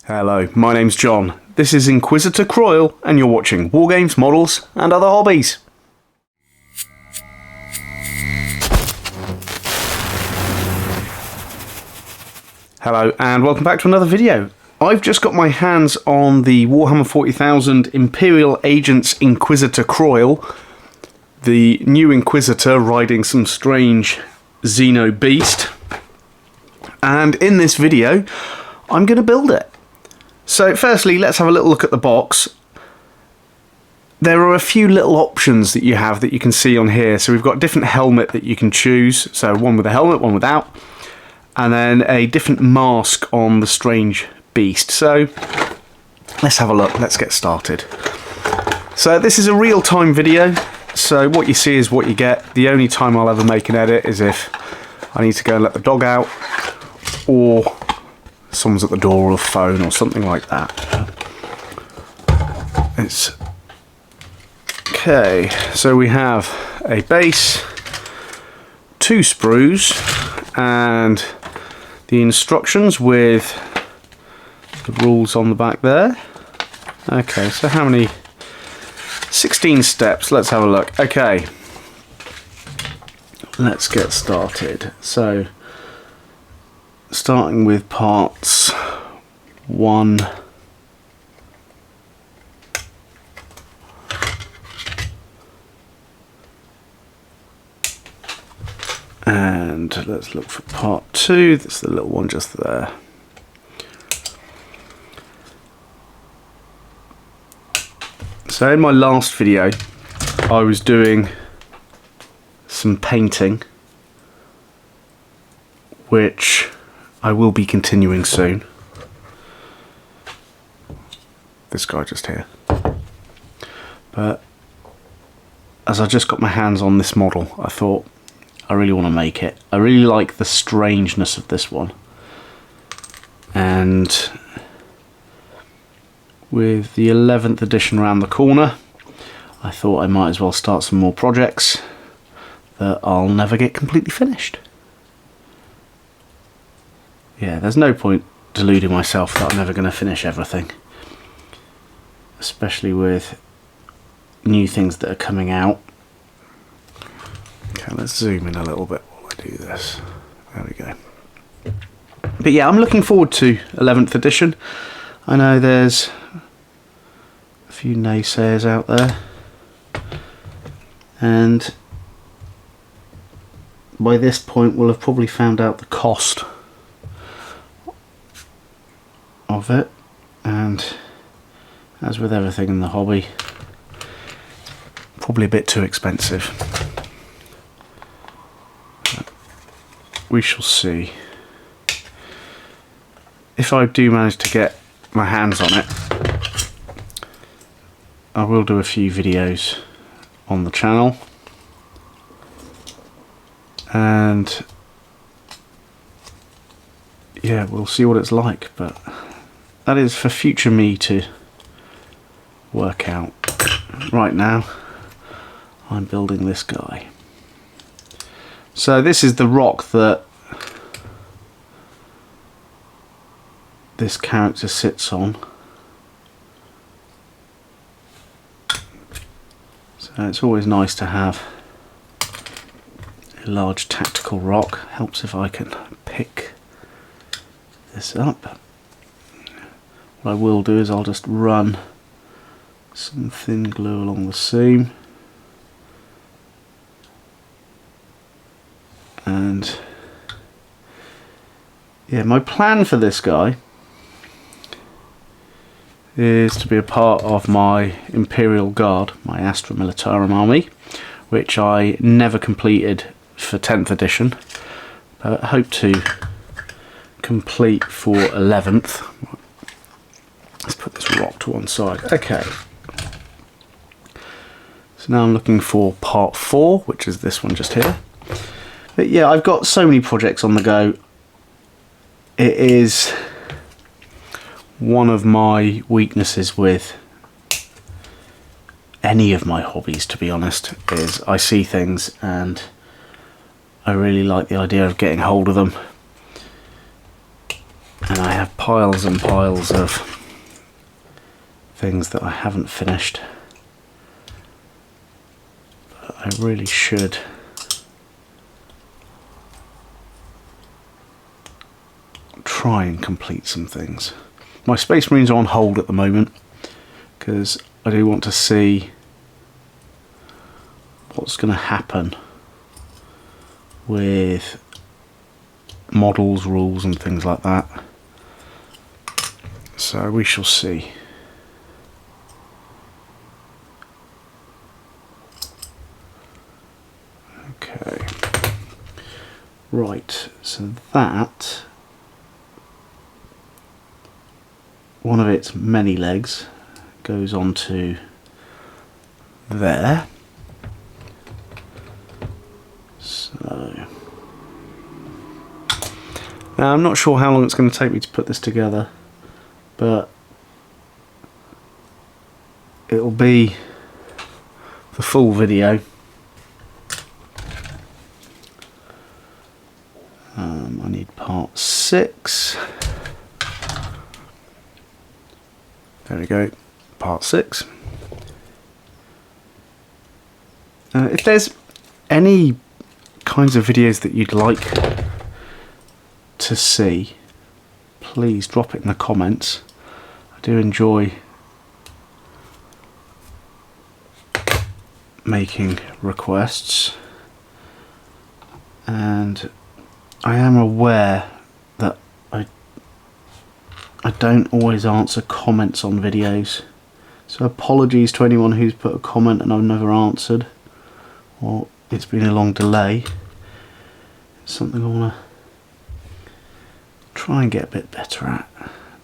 Hello, my name's John. This is Inquisitor Kroyle, and you're watching Wargames, Models, and Other Hobbies. Hello, and welcome back to another video. I've just got my hands on the Warhammer 40,000 Imperial Agent's Inquisitor Kroyle, the new Inquisitor riding some strange Xeno beast. And in this video, I'm going to build it. So firstly, let's have a little look at the box. There are a few little options that you have that you can see on here. So we've got a different helmet that you can choose. So one with a helmet, one without. And then a different mask on the strange beast. So let's have a look. Let's get started. So this is a real-time video. So what you see is what you get. The only time I'll ever make an edit is if I need to go and let the dog out, or someone's at the door, or a phone, or something like that. It's okay. So we have a base, 2 sprues, and the instructions with the rules on the back there. Okay, so how many? 16 steps. Let's have a look. Okay, let's get started. So starting with parts 1, and let's look for part 2. That's the little one just there. So in my last video I was doing some painting, which I will be continuing soon. This guy just here. But as I just got my hands on this model, I thought I really want to make it. I really like the strangeness of this one. And with the 11th edition around the corner, I thought I might as well start some more projects that I'll never get completely finished. Yeah, there's no point deluding myself that I'm never going to finish everything. Especially with new things that are coming out. Okay, let's zoom in a little bit while I do this. There we go. But yeah, I'm looking forward to 11th edition. I know there's a few naysayers out there. And by this point we'll have probably found out the cost of it, and as with everything in the hobby, probably a bit too expensive. But we shall see. If I do manage to get my hands on it, I will do a few videos on the channel, and yeah, we'll see what it's like, but that is for future me to work out. Right now I'm building this guy. So this is the rock that this character sits on. So it's always nice to have a large tactical rock. Helps if I can pick this up. What I will do is I'll just run some thin glue along the seam, and yeah, my plan for this guy is to be a part of my Imperial Guard, my Astra Militarum army, which I never completed for 10th edition, but hope to complete for 11th. Let's put this rock to one side. Okay. So now I'm looking for part 4, which is this one just here. But yeah, I've got so many projects on the go. It is one of my weaknesses with any of my hobbies, to be honest, is I see things and I really like the idea of getting hold of them And I have piles and piles of things that I haven't finished. But I really should try and complete some things. My Space Marines are on hold at the moment because I do want to see what's going to happen with models, rules and things like that. So we shall see. Okay. Right, so that, one of its many legs goes onto there. So now I'm not sure how long it's going to take me to put this together, but it'll be the full video. I need part 6. There we go, part 6. If there's any kinds of videos that you'd like to see, please drop it in the comments. I do enjoy making requests, and I am aware that I don't always answer comments on videos, so apologies to anyone who's put a comment and I've never answered, or it's been a long delay. It's something I want to try and get a bit better at,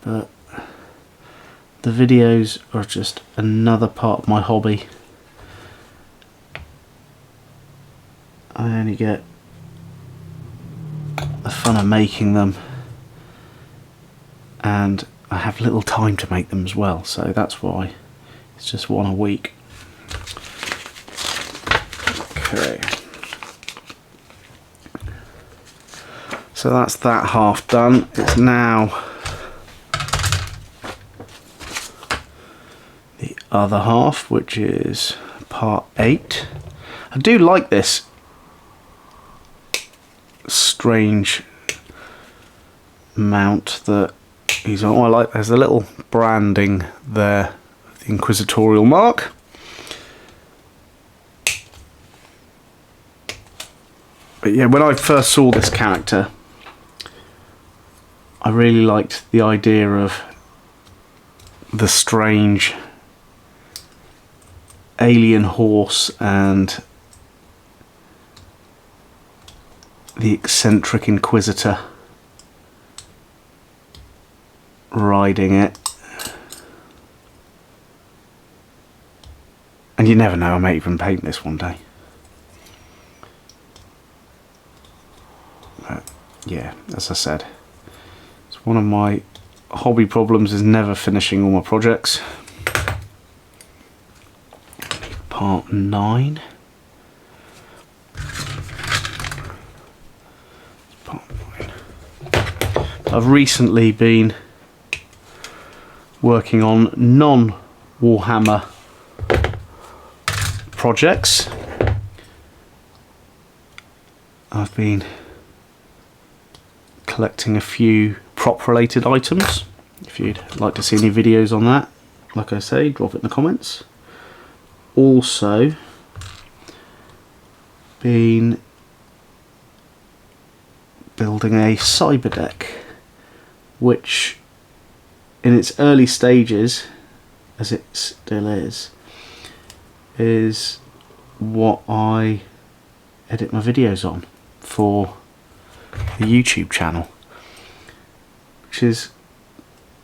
but the videos are just another part of my hobby. I only get the fun of making them, and I have little time to make them as well, so that's why it's just one a week. Okay, so that's that half done. It's now the other half, which is part 8. I do like this strange mount that he's on. I like there's a little branding there, the Inquisitorial mark. But yeah, when I first saw this character, I really liked the idea of the strange alien horse and the eccentric Inquisitor riding it. And you never know, I may even paint this one day. But yeah, as I said, it's one of my hobby problems is never finishing all my projects. Part 9. Part 9. I've recently been working on non-Warhammer projects. I've been collecting a few prop related items. If you'd like to see any videos on that, like I say, drop it in the comments. Also been building a cyber deck, which in its early stages, as it still is what I edit my videos on for the YouTube channel, which is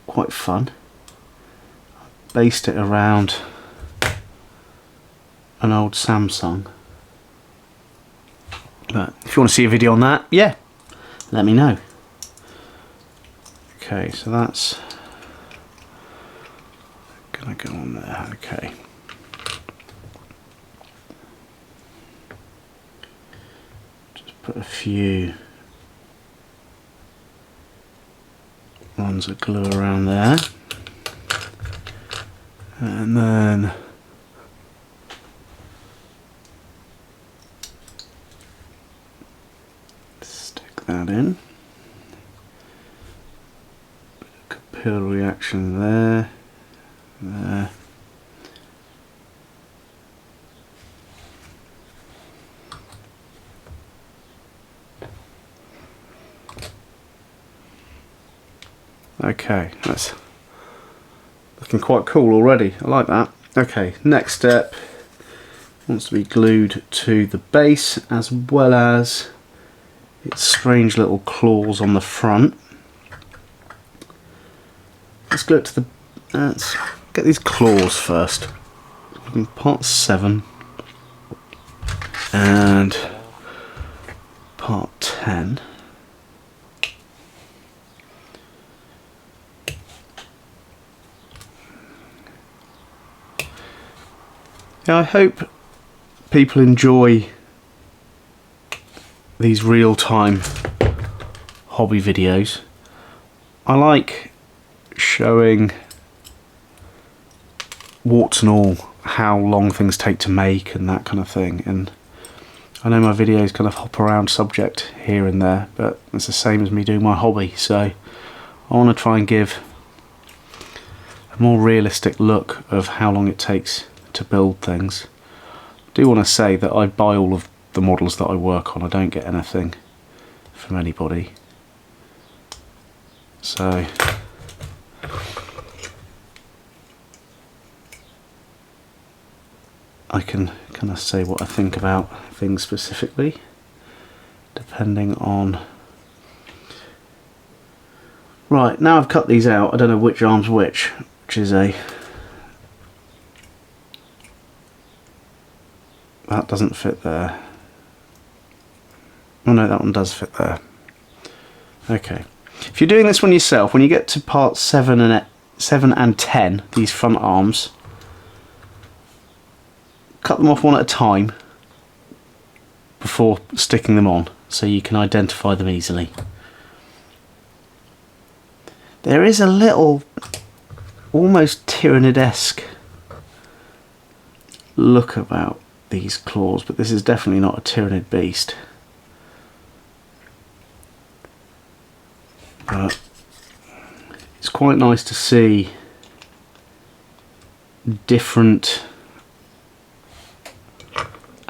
quite fun. I based it around an old Samsung, but if you want to see a video on that, yeah, let me know. Okay, so that's gonna go on there. Okay, just put a few ones of glue around there, and then stick that in. Capillary reaction there, there. Okay, that's looking quite cool already. I like that. Okay, next step wants to be glued to the base as well as its strange little claws on the front. Let's go to the. Let's get these claws first. Part 7 and part 10. Now, I hope people enjoy these real-time hobby videos. I like showing warts and all how long things take to make and that kind of thing, and I know my videos kind of hop around subject here and there, but it's the same as me doing my hobby, so I want to try and give a more realistic look of how long it takes to build things. I do want to say that I buy all of the models that I work on. I don't get anything from anybody, so I can kind of say what I think about things specifically depending on. Right, now I've cut these out, I don't know which arm's which is a. That doesn't fit there. Oh no, that one does fit there. Okay. If you're doing this one yourself, when you get to part 7 and 10, these front arms, cut them off one at a time before sticking them on, so you can identify them easily. There is a little, almost Tyrannid-esque look about these claws, but this is definitely not a Tyrannid beast. But it's quite nice to see different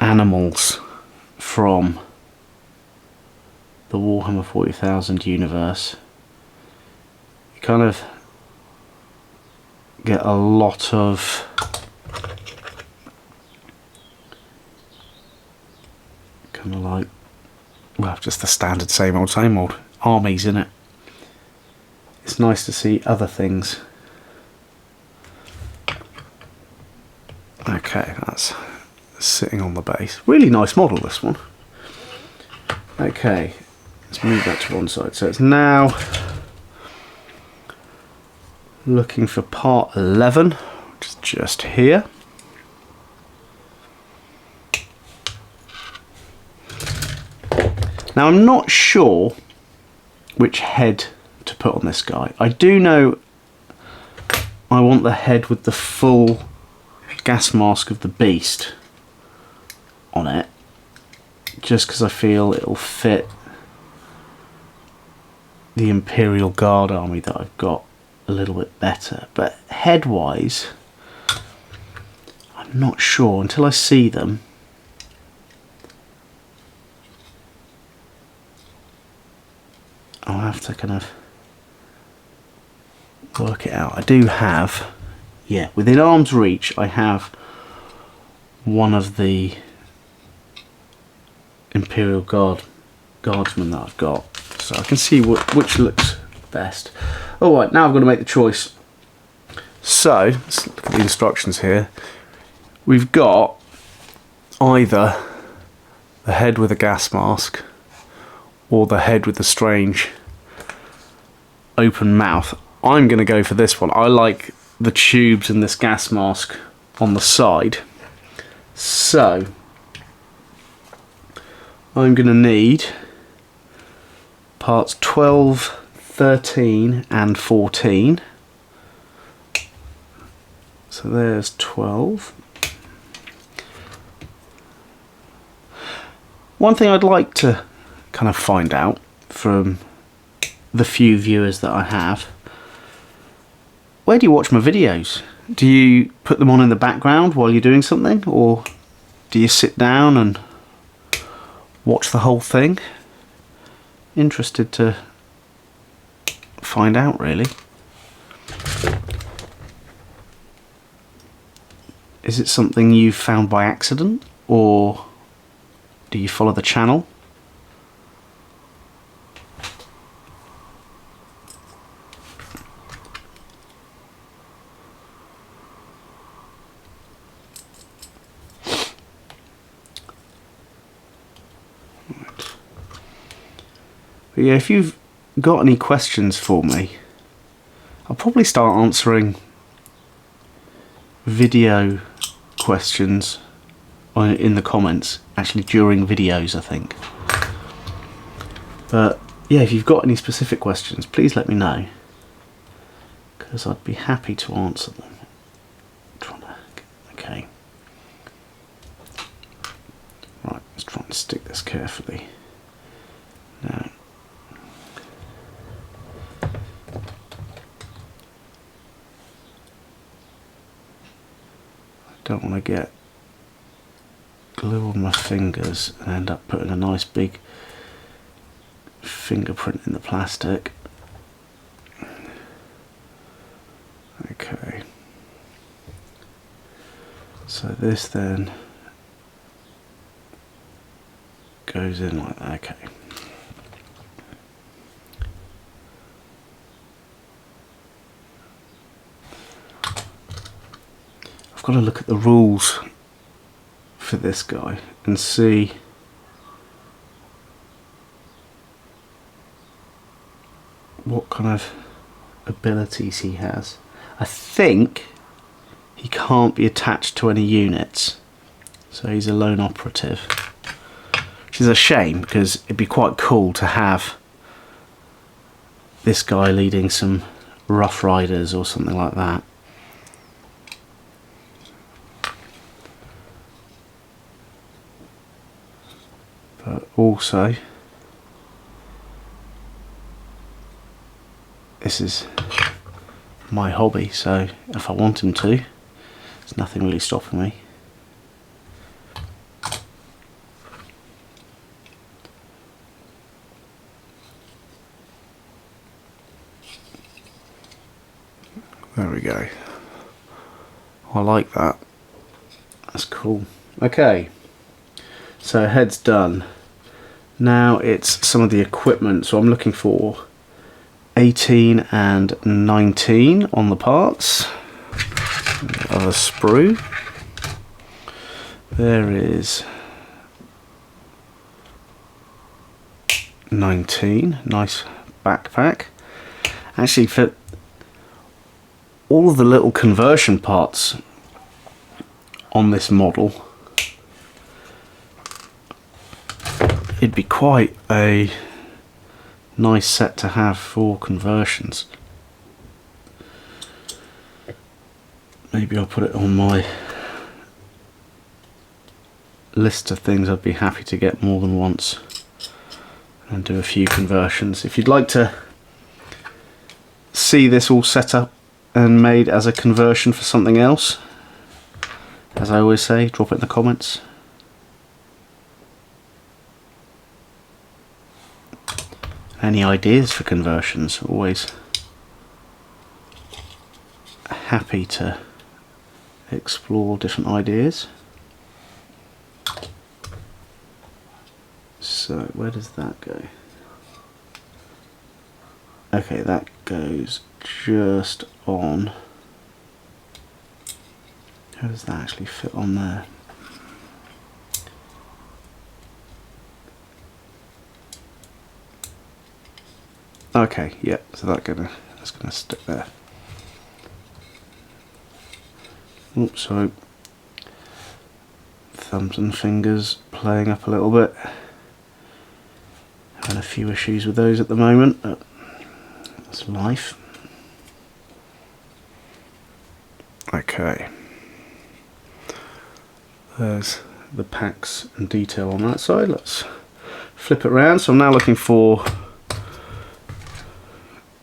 animals from the Warhammer 40,000 universe. You kind of get a lot of kind of like, well, just the standard same old armies in it. It's nice to see other things. Okay, that's sitting on the base. Really nice model, this one. Okay, let's move that to one side. So it's now looking for part 11, which is just here. Now I'm not sure which head to put on this guy. I do know I want the head with the full gas mask of the beast on it, just because I feel it'll fit the Imperial Guard army that I've got a little bit better. But head wise, I'm not sure until I see them. I'll have to kind of work it out. I do have, yeah, within arm's reach, I have one of the Imperial Guardsmen that I've got, so I can see which looks best. Alright, now I've got to make the choice. So, let's look at the instructions here. We've got either the head with a gas mask or the head with the strange open mouth. I'm going to go for this one. I like the tubes and this gas mask on the side. So I'm going to need parts 12, 13 and 14. So there's 12. One thing I'd like to kind of find out from the few viewers that I have, where do you watch my videos? Do you put them on in the background while you're doing something, or do you sit down and watch the whole thing? Interested to find out, really. Is it something you've found by accident, or do you follow the channel? But yeah, if you've got any questions for me, I'll probably start answering video questions in the comments, actually during videos, I think. But yeah, if you've got any specific questions, please let me know, because I'd be happy to answer them. Okay. Right, let's try and stick this carefully. Now, don't want to get glue on my fingers and end up putting a nice big fingerprint in the plastic. Okay, so this then goes in like that. Okay. I've got to look at the rules for this guy and see what kind of abilities he has. I think he can't be attached to any units, so he's a lone operative, which is a shame, because it'd be quite cool to have this guy leading some Rough Riders or something like that. But also, this is my hobby, so if I want him to, there's nothing really stopping me. There we go. I like that. That's cool. Okay. So head's done. Now it's some of the equipment. So I'm looking for 18 and 19 on the parts. Other sprue. There is 19. Nice backpack. Actually, for all of the little conversion parts on this model, it'd be quite a nice set to have for conversions. Maybe I'll put it on my list of things I'd be happy to get more than once and do a few conversions. If you'd like to see this all set up and made as a conversion for something else, as I always say, drop it in the comments. Any ideas for conversions? Always happy to explore different ideas. So where does that go? Okay, that goes just on. How does that actually fit on there? Okay, yeah, so that's gonna stick there. Oops, sorry. Thumbs and fingers playing up a little bit. Having a few issues with those at the moment, but That's life. Okay. There's the packs and detail on that side. Let's flip it around. So I'm now looking for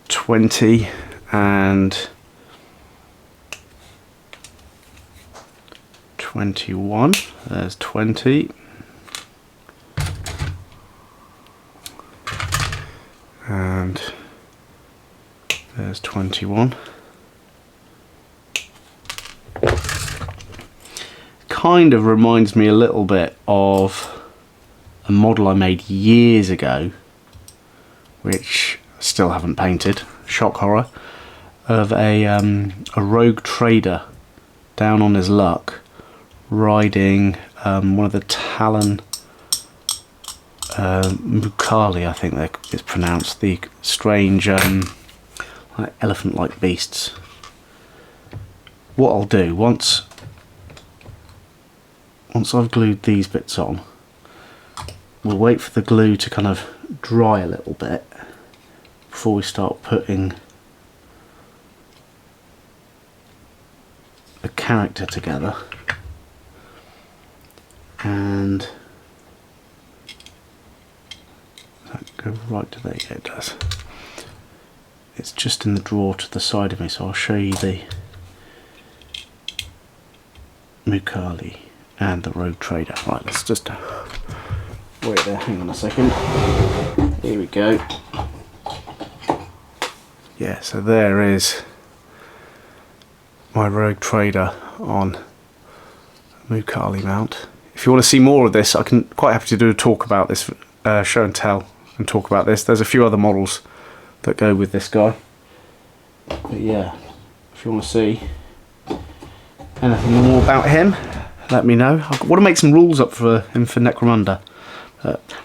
20 and 21. There's 20. And there's 21. Kind of reminds me a little bit of a model I made years ago, which I still haven't painted, shock horror, of a rogue trader down on his luck, riding one of the Talon Mukali, I think it's pronounced, the strange like elephant-like beasts. What I'll do once I've glued these bits on, we'll wait for the glue to kind of dry a little bit before we start putting the character together. And go right to there. Yeah, it does. It's just in the drawer to the side of me, so I'll show you the Mukali and the rogue trader. Right, let's just wait there. Hang on a second. Here we go. Yeah, so there is my rogue trader on Mukali mount. If you want to see more of this, I can quite happy to do a talk about this, show and tell, and talk about this. There's a few other models that go with this guy. But yeah, if you want to see anything more about him, let me know. I want to make some rules up for him for Necromunda.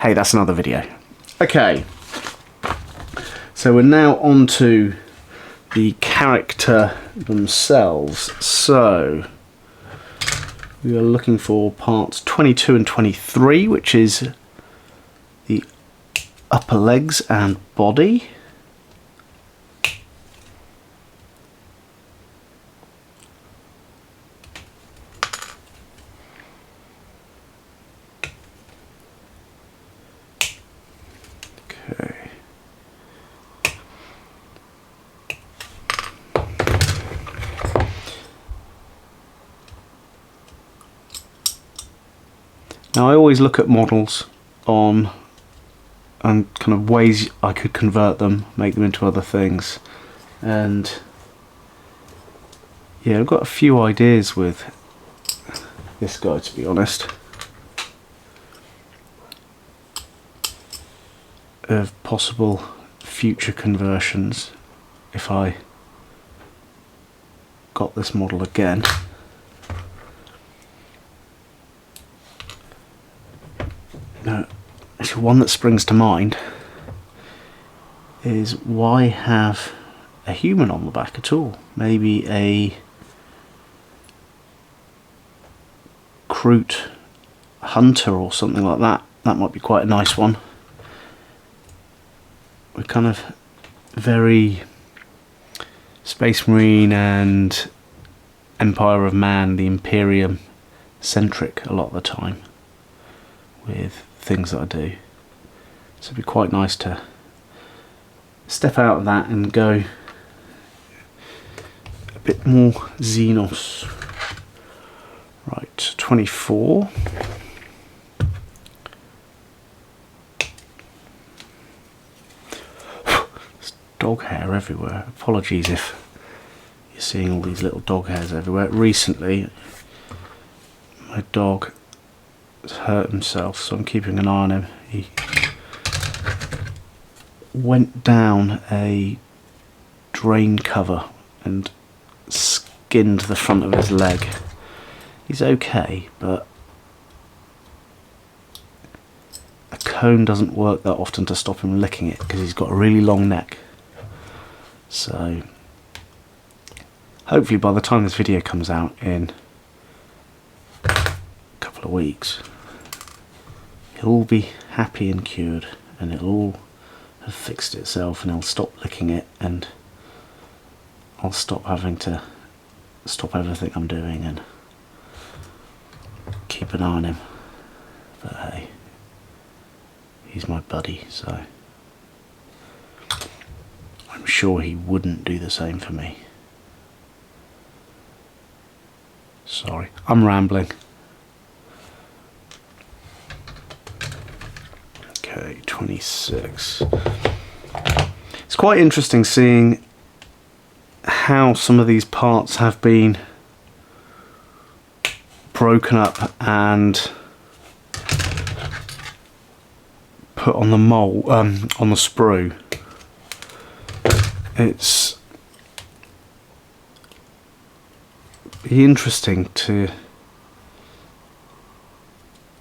Hey, that's another video. Okay, so we're now on to the character themselves. So we are looking for parts 22 and 23, which is the upper legs and body. Okay. Now I always look at models on and kind of ways I could convert them, make them into other things, and yeah, I've got a few ideas with this guy, to be honest, of possible future conversions if I got this model again. Now, actually, one that springs to mind is, why have a human on the back at all? Maybe a Kroot hunter or something like that. That might be quite a nice one. We're kind of very Space Marine and Empire of Man, the Imperium centric a lot of the time with things that I do. So it'd be quite nice to step out of that and go a bit more Xenos. Right, 24. There's dog hair everywhere. Apologies if you're seeing all these little dog hairs everywhere. Recently, my dog hurt himself, so I'm keeping an eye on him. He went down a drain cover and skinned the front of his leg. He's okay, but a comb doesn't work that often to stop him licking it because he's got a really long neck. So hopefully by the time this video comes out in a couple of weeks, he'll all be happy and cured, and it'll all have fixed itself, and he'll stop licking it, and I'll stop having to stop everything I'm doing and keep an eye on him. But hey, he's my buddy, so I'm sure he wouldn't do the same for me. Sorry, I'm rambling. Okay, 26. It's quite interesting seeing how some of these parts have been broken up and put on the mold, on the sprue. It's interesting to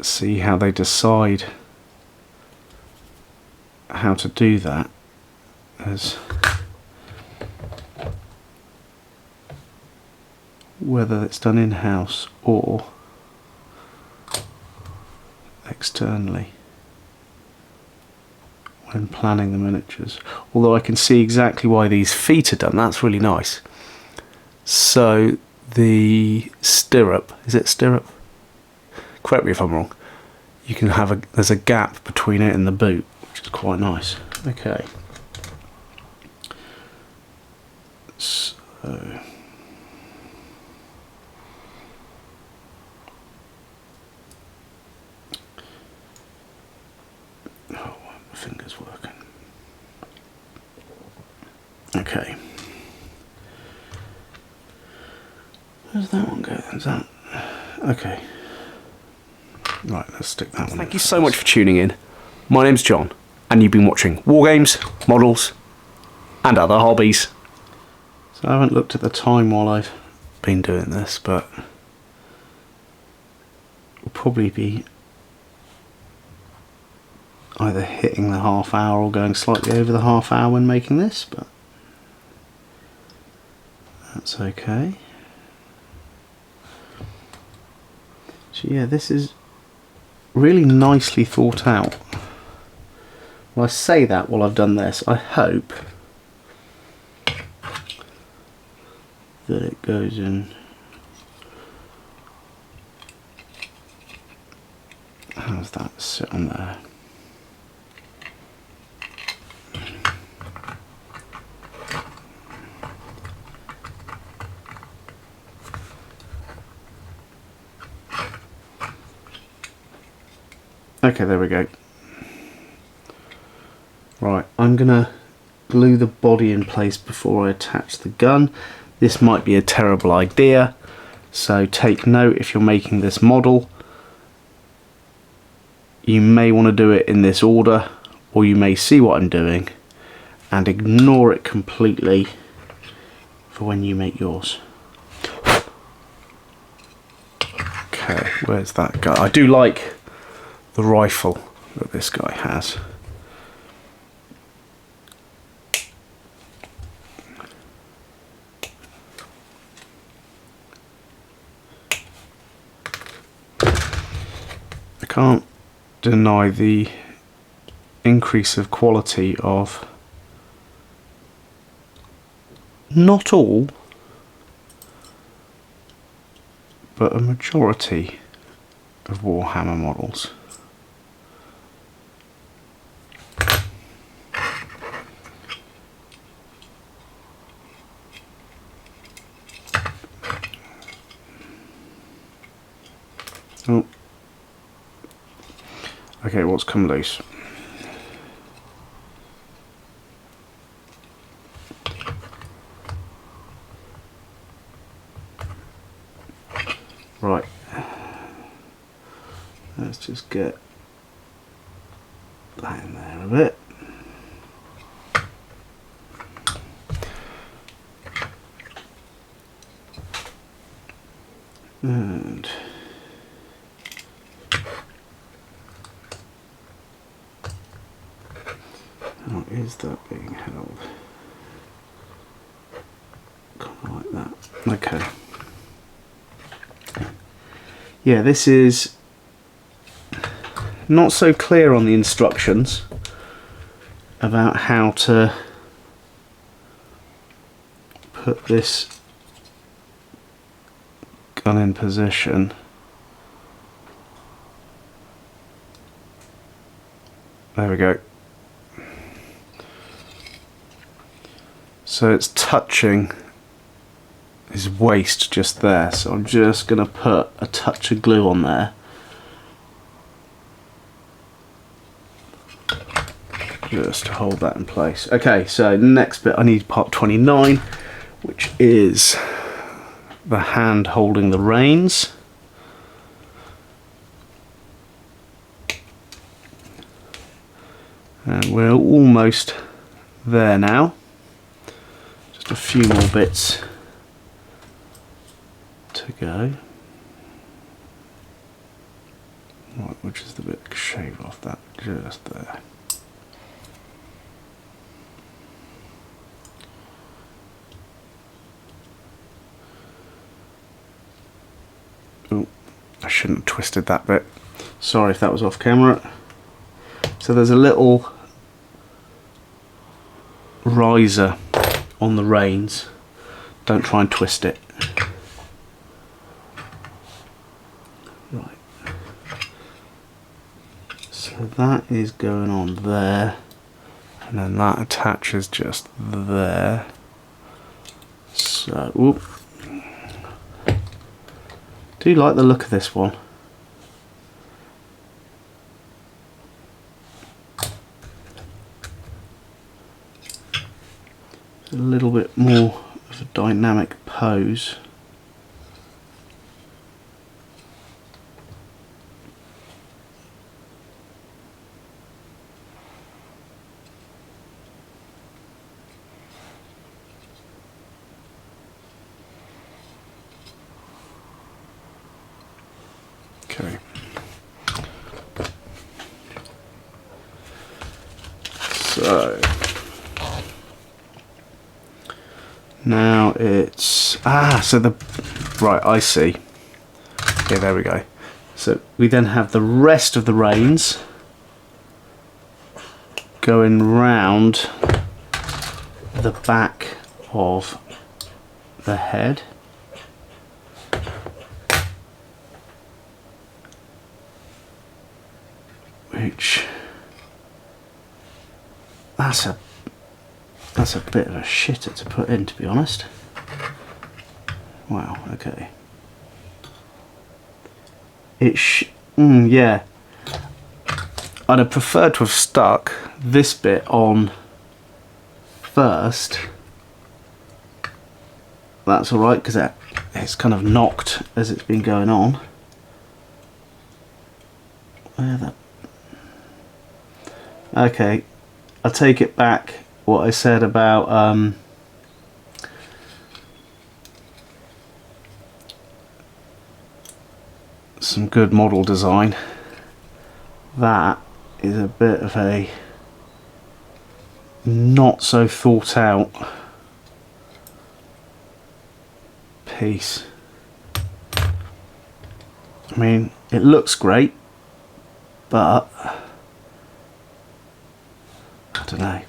see how they decide how to do that, as whether it's done in-house or externally when planning the miniatures. Although I can see exactly why these feet are done. That's really nice. So the stirrup, is it stirrup? Correct me if I'm wrong. You can have there's a gap between it and the boot, which is quite nice. Okay. So my finger's working. Okay. Where's that one go? Is that okay? Right, let's stick that one. Thank you so much for tuning in. My name's John, and you've been watching Wargames, Models, and Other Hobbies. So I haven't looked at the time while I've been doing this, but we'll probably be either hitting the half hour or going slightly over the half hour when making this, but that's okay. So yeah, this is really nicely thought out. Well, I say that while I've done this. I hope that it goes in. How does that sit on there? Okay, there we go. Right, I'm gonna glue the body in place before I attach the gun. This might be a terrible idea, so take note if you're making this model. You may want to do it in this order, or you may see what I'm doing and ignore it completely for when you make yours. Okay, where's that guy? I do like the rifle that this guy has. I can't deny the increase of quality of not all, but a majority of Warhammer models. Oh. Okay, what's come loose? Right. Let's just get that in there a bit. And how is that being held? Kind of like that. Okay. Yeah, this is not so clear on the instructions. about how to put this gun in position. There we go. So it's touching his waist just there, so I'm just going to put a touch of glue on there. Just to hold that in place. Okay, so next bit I need part 29, which is the hand holding the reins. And we're almost there now. Just a few more bits to go. Right, which is the bit shave off that just there. Oh, I shouldn't have twisted that bit. Sorry if that was off camera. So there's a little riser on the reins. Don't try and twist it. Right. So that is going on there, and then that attaches just there. So, whoop. Do like the look of this one. A little bit more of a dynamic pose. Okay. So now it's so the right, I see. Okay, there we go. So we then have the rest of the reins going round the back of the head. Which that's a bit of a shitter to put in, to be honest. Wow, okay. Yeah. I'd have preferred to have stuck this bit on first. That's alright, because it's kind of knocked as it's been going on. Okay, I'll take it back what I said about some good model design. That is a bit of a not so thought out piece. I mean, it looks great, but I don't know.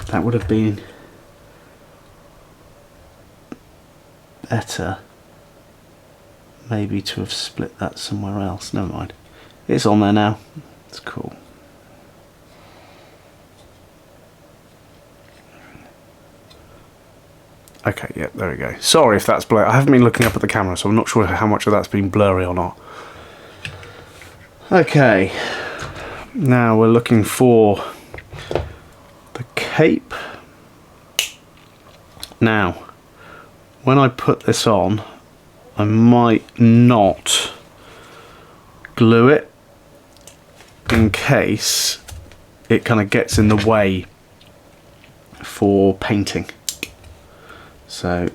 That would have been better maybe to have split that somewhere else. Never mind. It's on there now. It's cool. Okay, yeah, there we go. Sorry if that's blurry. I haven't been looking up at the camera, so I'm not sure how much of that's been blurry or not. Okay. Now we're looking for the cape. Now, when I put this on, I might not glue it in case it kind of gets in the way for painting. So,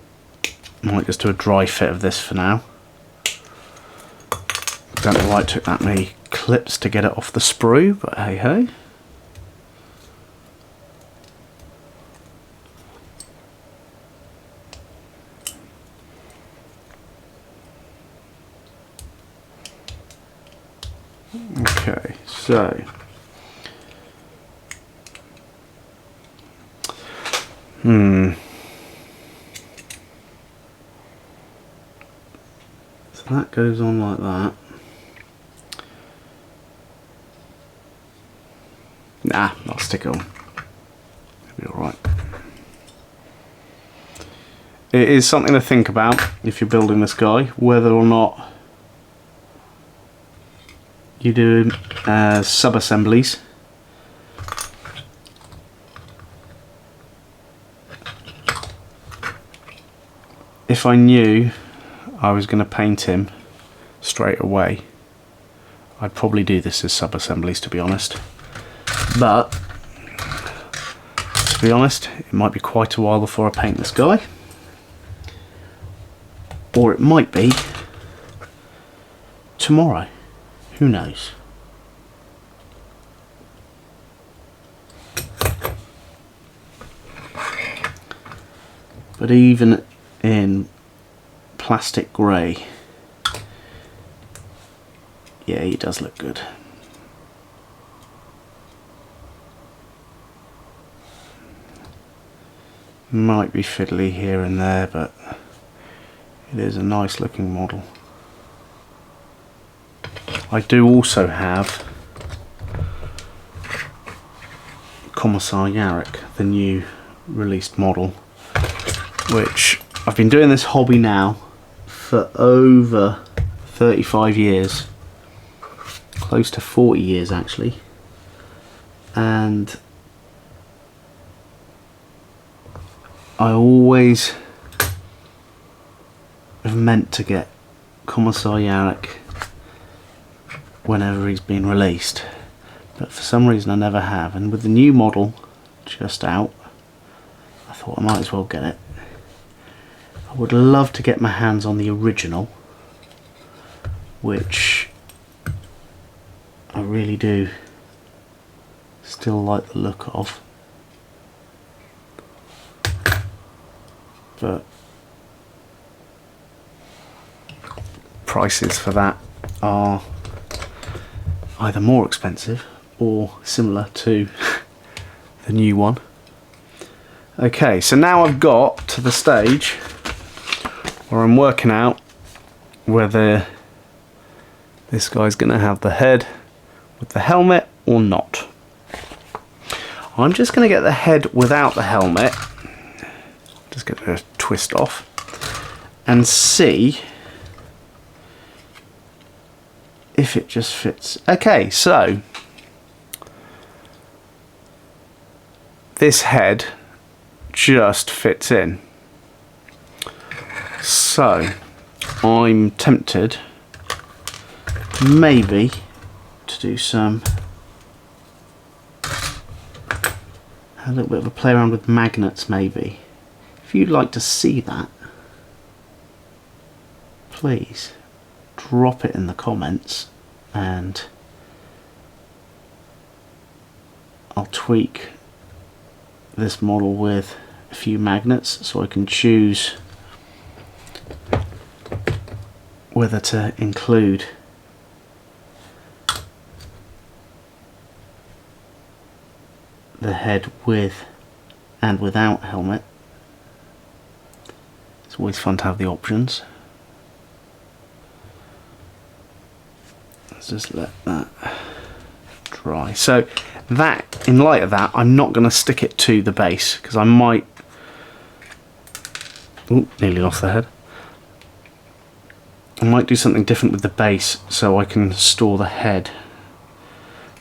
I might just do a dry fit of this for now. Don't know why it took that many clips to get it off the sprue, but hey ho. Okay, so So that goes on like that. Nah, I'll stick it on. It'll be alright. It is something to think about if you're building this guy, whether or not you do sub-assemblies. If I knew I was going to paint him straight away, I'd probably do this as sub-assemblies, to be honest. But, to be honest, it might be quite a while before I paint this guy. Or it might be tomorrow. Who knows? But even in plastic grey, yeah, he does look good. Might be fiddly here and there, but it is a nice looking model. I do also have Commissar Yarrick, the new released model, which I've been doing this hobby now for over 35 years, close to 40 years actually, and I always have meant to get Commissar Yarrick whenever he's been released, but for some reason I never have, and with the new model just out, I thought I might as well get it. I would love to get my hands on the original, which I really do still like the look of, but prices for that are either more expensive or similar to the new one. Okay, so now I've got to the stage where I'm working out whether this guy's going to have the head with the helmet or not. I'm just going to get the head without the helmet, just get the twist off, and see if it just fits. Okay, so this head just fits in. So I'm tempted maybe to do a little bit of a play around with magnets maybe. If you'd like to see that, please drop it in the comments and I'll tweak this model with a few magnets so I can choose whether to include the head with and without helmet. It's always fun to have the options. Let's just let that dry. So that, in light of that, I'm not going to stick it to the base because I might... Ooh, nearly lost the head. I might do something different with the base so I can store the head.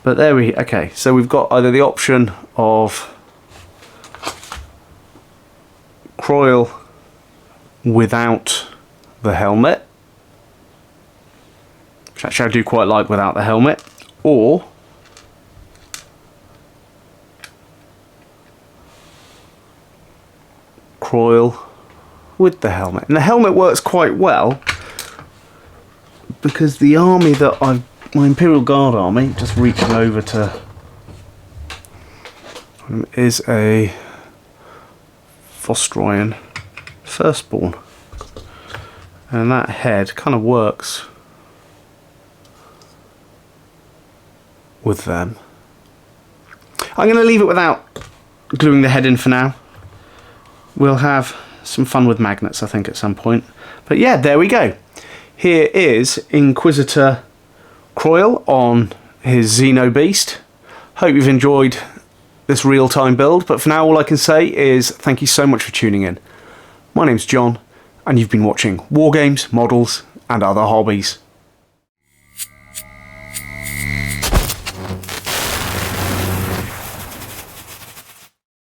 But there we... Okay, so we've got either the option of Kroyle without the helmet, which actually I do quite like without the helmet, or Kroyle with the helmet. And the helmet works quite well because the army that my Imperial Guard army, just reaching over to, is a Vostroyan Firstborn, and that head kind of works with them. I'm going to leave it without gluing the head in for now, We'll have some fun with magnets, I think, at some point. But yeah, there we go. Here is Inquisitor Kroyle on his Xeno Beast. Hope you've enjoyed this real-time build, but for now all I can say is thank you so much for tuning in. My name's John, and you've been watching Wargames, Models, and Other Hobbies.